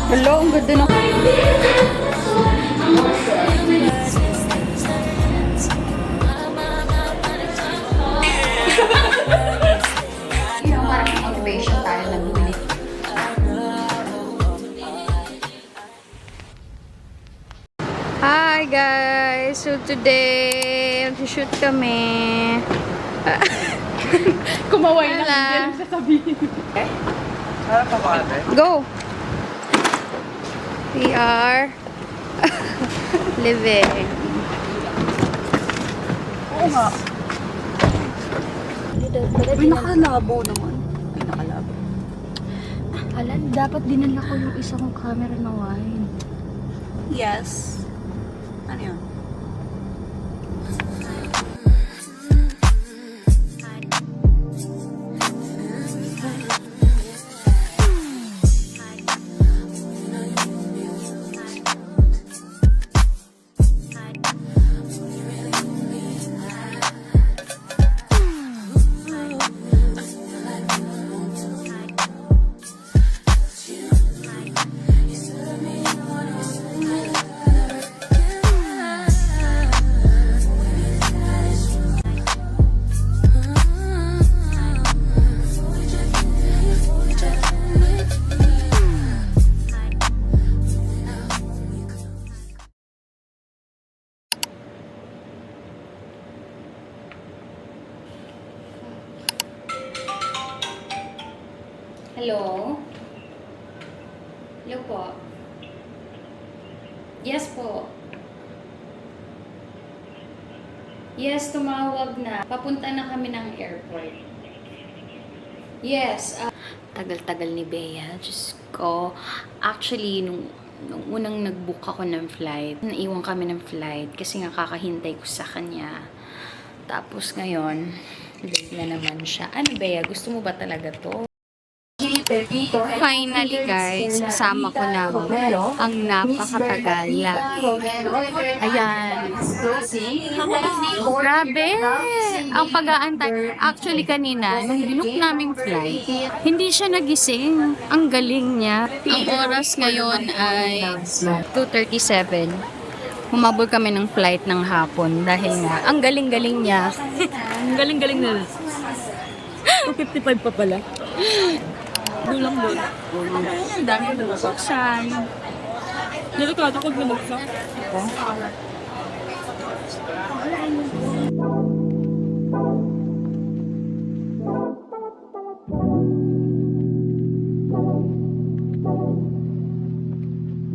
Hello, ang ganda ng... Parang motivation tayo na bumili. Hi guys! So today, mag-shoot kami. Kumaway na Wala. hindi lang sasabihin. Go! We are living. Oo nga. Uy, nakalabo naman. Ay, nakalabo. Alam, dapat dinala ko yung isa kong camera na wine. Yes. Ano yun? Hello? Hello po? Yes po. Yes, tumawag na. Papunta na kami ng airport. Yes. Tagal-tagal ni Bea. Diyos ko. Actually, nung unang nag-book ako ng flight, naiwan kami ng flight kasi nga kakahintay ko sa kanya. Tapos ngayon, late na naman siya. Ano Bea, gusto mo ba talaga to? Finally guys, kasama ko na ang napakatagal. Ayan. Grabe! Ang pag-aantay. Actually kanina, nung binook naming flight, hindi siya nagising. Ang galing niya. Ang oras ngayon ay 2:37. Humabol kami ng flight ng hapon dahil nga, ang galing-galing niya. Ang galing-galing na. 2:55 pa pala. Dulang doon. Ang dami na buksan. Delikado pag nabuksan.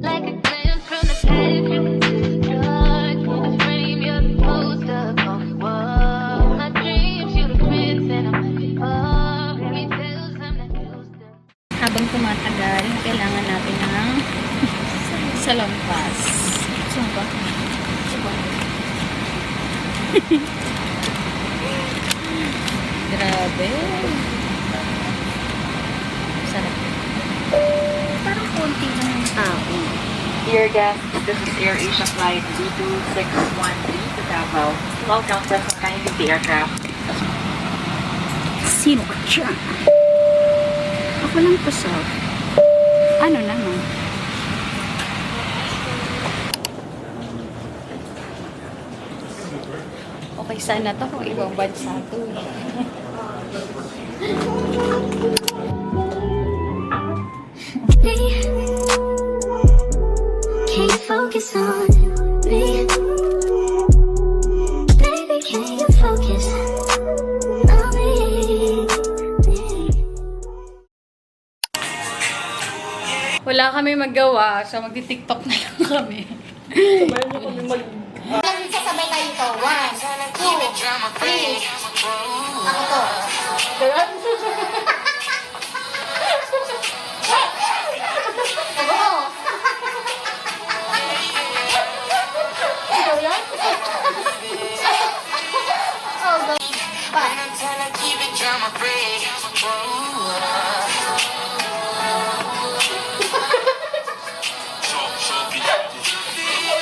Like a glance from the past, you can see the dark in the frame. You're the poster on the wall. My dreams, you the prince, and I'm like, oh, fairy tales, I'm not used to. Habang tumatagal, kailangan natin ng salon pass. Saan ba? Grabe. Sarap. Parang konti lang yung tao. Dear guests, this is AirAsia flight B2613 to Davao. Welcome to kindly the aircraft. Sino ka dyan? Ako lang po, sir. Ano naman? Okay, sana to kung ibang bansa to. Can you focus on me? Baby, can you focus on me? Wala kami magawa, so magti-TikTok na lang kami. Sabay mo kami mag... Sasabay tayo ito. 1, 2, 3. Ako to. Ako mo. Ikaw yan? Oh, go. Ba?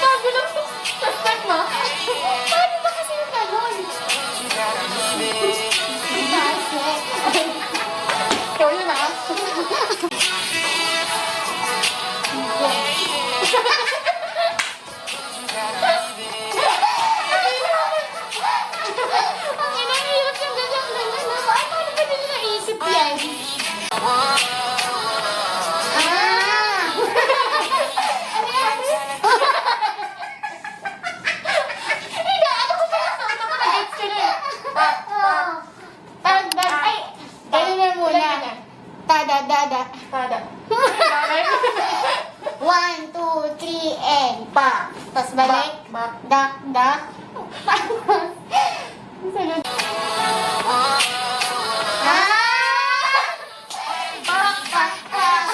Bago lang sa start mo. Paano ba kasi yung ganon? Taas mo. barkada. 1, 2, 3, and bak. Tapos balik. Bak, dak, dak. Sunod. Bak, bak, bak.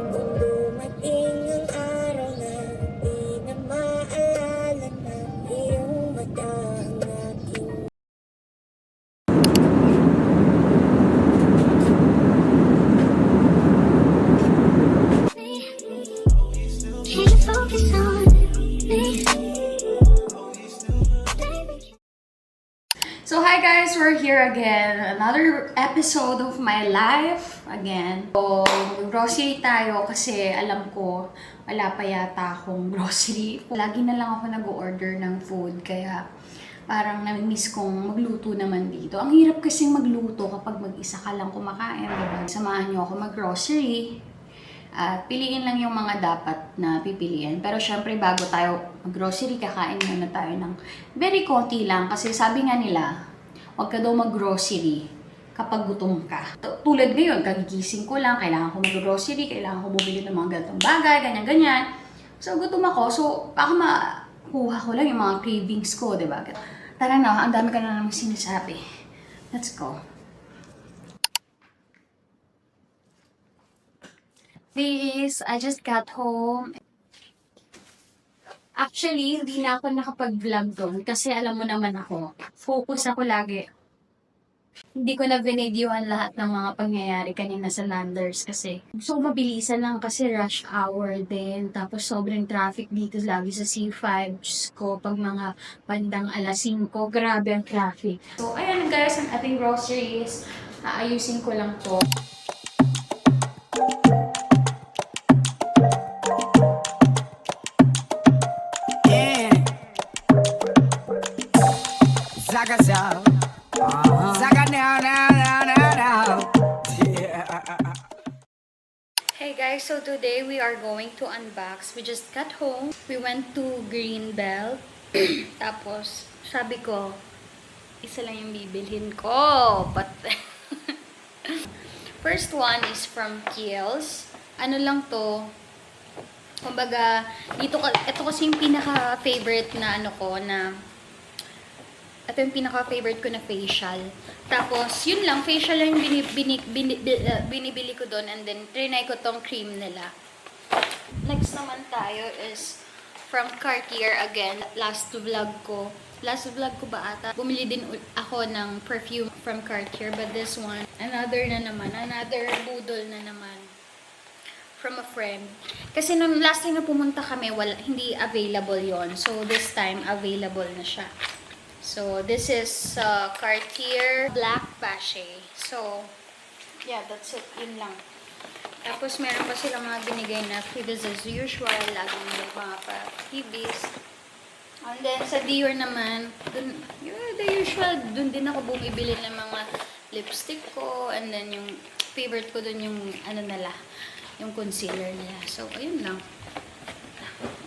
Dumating ang araw na di na maalala na iyong mata ang aking Can you focus on me? So hi guys, we're here again. Another episode of my life again. So, grocery tayo kasi alam ko wala pa yata akong grocery. Lagi na lang ako nag-order ng food kaya parang nami-miss kong magluto naman dito. Ang hirap kasing magluto kapag mag-isa ka lang kumakain, diba? Samahan niyo ako mag-grocery. At piliin lang yung mga dapat na pipiliin. Pero syempre, bago tayo mag-grocery, kakain muna tayo ng very konti lang. Kasi sabi nga nila, huwag ka daw mag-grocery kapag gutom ka. Tulad ngayon, kagigising ko lang, kailangan ko mag-grocery, kailangan ko bumili ng mga ganitong bagay, ganyan-ganyan. So, gutom ako. So, baka makuha ko lang yung mga cravings ko, diba? Tara na, ang dami ka na namang sinasabi. Let's go. This, I just got home. Actually, hindi na ako nakapag-vlog doon kasi alam mo naman ako, focus ako lagi. Hindi ko na binidyohan lahat ng mga pangyayari kanina sa Landers kasi so mabilisan lang kasi rush hour din. Tapos sobrang traffic dito lagi sa C5. Diyos ko, pag mga bandang alas 5, grabe ang traffic. So, ayan guys, ang ating groceries. Aayusin ko lang to. Zaga sound. Zaga now, now, now, now, now. Yeah. Hey guys, so today we are going to unbox. We just got home. We went to Greenbelt. Tapos, sabi ko, isa lang yung bibilhin ko. But, first one is from Kiehl's. Ano lang to, kumbaga, ito kasi yung pinaka-favorite na ano ko, na ito yung pinaka-favorite ko na facial. Tapos, yun lang, facial lang yung binibili ko doon. And then, trinay ko tong cream nila. Next naman tayo is from Cartier again. Last vlog ko ba ata? Bumili din ako ng perfume from Cartier. But this one, another budol na naman. From a friend. Kasi nung last time na pumunta kami, hindi available yon. So, this time, available na siya. So, this is Cartier Black Pache. So, yeah, that's it. Yun lang. Tapos, meron pa silang mga binigay na freebies as usual. Laging may mga pa-freebies. And then, sa Dior naman, the usual, dun din ako bumibili ng mga lipstick ko. And then, yung favorite ko dun yung, yung concealer nila. So, ayun lang.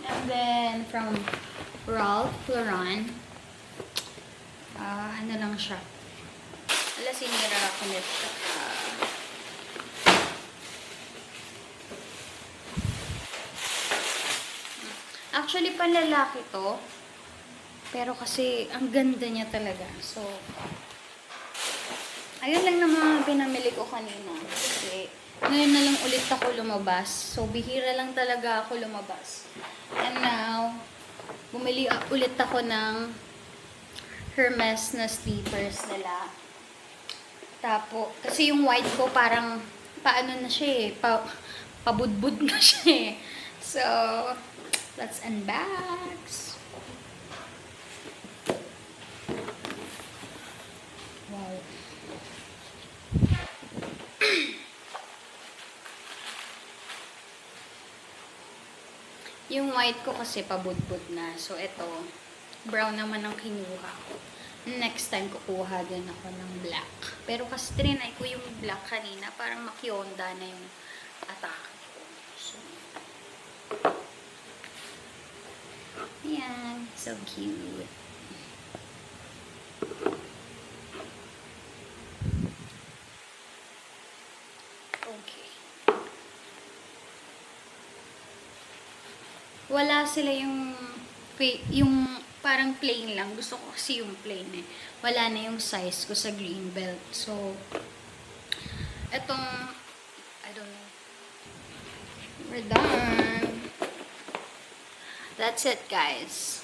And then, from Ralph Lauren, ano lang siya. Sinira ako nito. Actually, panlalaki to. Pero kasi, ang ganda niya talaga. So, ayun lang naman pinamili ko kanina. Kasi, ngayon na lang ulit ako lumabas. So, bihira lang talaga ako lumabas. And now, bumili ulit ako ng Hermes na slippers nila. Tapos, kasi yung white ko parang, paano na siya pabudbud na siya So, let's unbox. Wow. Yung white ko kasi pabudbud na. So, ito, brown naman ang kinuha ko. Next time, kukuha din ako ng black. Pero kasi trinay ko yung black kanina, parang makyonda na yung atake ko. So, ayan. So cute. wala sila yung parang plain lang. Gusto ko kasi yung plain eh. Wala na yung size ko sa green belt. So, etong, I don't know. We're done. That's it, guys.